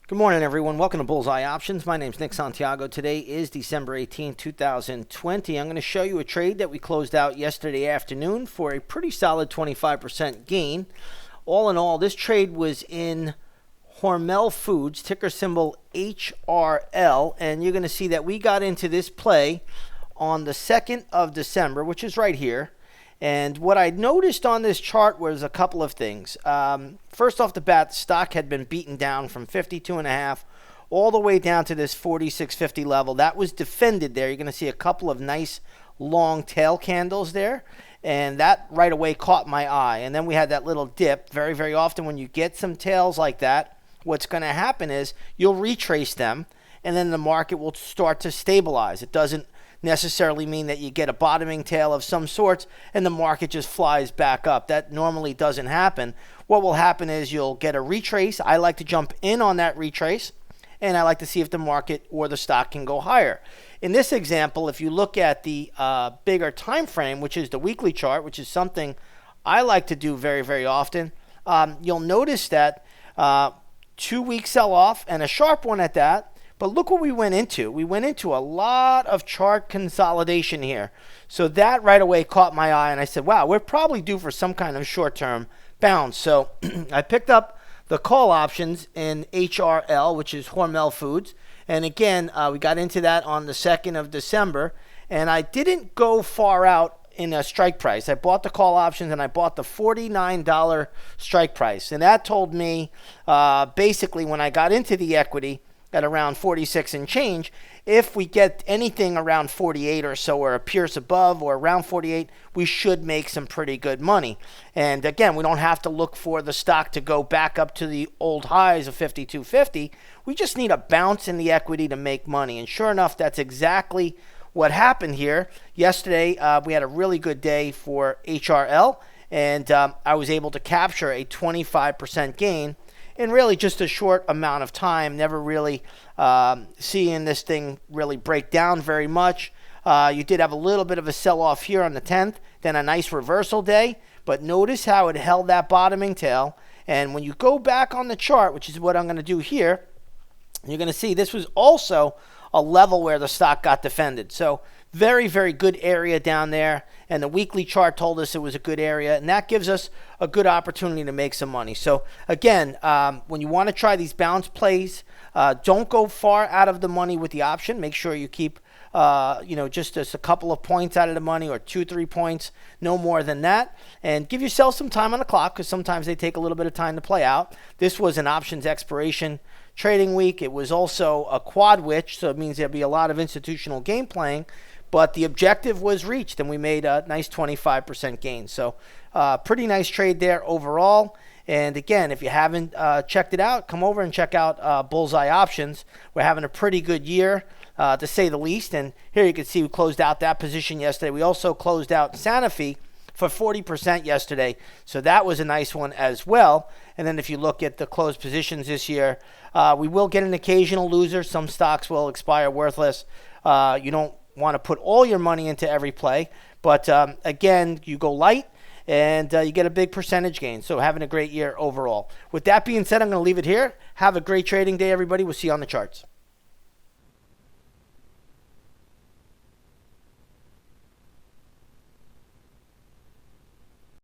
Good morning, everyone. Welcome to Bullseye Options. My name is Nick Santiago. Today is December 18, 2020. I'm going to show you a trade that we closed out yesterday afternoon for a pretty solid 25% gain. All in all, this trade was in Hormel Foods, ticker symbol HRL, and you're going to see that we got into this play on the 2nd of December, which is right here. And what I noticed on this chart was a couple of things. First off the bat, the stock had been beaten down from 52.5 all the way down to this 46.50 level. That was defended there. You're going to see a couple of nice long tail candles there. And that right away caught my eye. And then we had that little dip. Very, very often when you get some tails like that, what's going to happen is you'll retrace them, and then the market will start to stabilize. It doesn't necessarily mean that you get a bottoming tail of some sorts and the market just flies back up. That normally doesn't happen. What will happen is you'll get a retrace. I like to jump in on that retrace, and I like to see if the market or the stock can go higher. In this example, if you look at the bigger time frame, which is the weekly chart, which is something I like to do very, very often, you'll notice that 2-week sell-off and a sharp one at that. But look what we went into. We went into a lot of chart consolidation here. So that right away caught my eye, and I said, wow, we're probably due for some kind of short-term bounce. So I picked up the call options in HRL, which is Hormel Foods. And again, we got into that on the 2nd of December. And I didn't go far out in a strike price. I bought the call options, and I bought the $49 strike price. And that told me basically when I got into the equity at around 46 and change, if we get anything around 48 or so, or a pierce above or around 48, we should make some pretty good money. And again, we don't have to look for the stock to go back up to the old highs of 52.50. We just need a bounce in the equity to make money. And sure enough, that's exactly what happened here. Yesterday, we had a really good day for HRL, and I was able to capture a 25% gain in really just a short amount of time. Never really seeing this thing really break down very much. You did have a little bit of a sell-off here on the 10th, then a nice reversal day. But notice how it held that bottoming tail. And when you go back on the chart, which is what I'm going to do here, you're going to see this was also a level where the stock got defended. So very, very good area down there. And the weekly chart told us it was a good area. And that gives us a good opportunity to make some money. So again, when you want to try these bounce plays, don't go far out of the money with the option. Make sure you keep just a couple of points out of the money, or 2-3 points, no more than that. And give yourself some time on the clock, because sometimes they take a little bit of time to play out. This was an options expiration trading week. It was also a quad witch, so it means there'll be a lot of institutional game playing. But the objective was reached, and we made a nice 25% gain. So pretty nice trade there overall. And again, if you haven't checked it out, come over and check out Bullseye Options. We're having a pretty good year, to say the least. And here you can see we closed out that position yesterday. We also closed out Sanofi for 40% yesterday. So that was a nice one as well. And then if you look at the closed positions this year, we will get an occasional loser. Some stocks will expire worthless. You don't want to put all your money into every play. But again, you go light, and you get a big percentage gain. So having a great year overall. With that being said, I'm going to leave it here. Have a great trading day, everybody. We'll see you on the charts.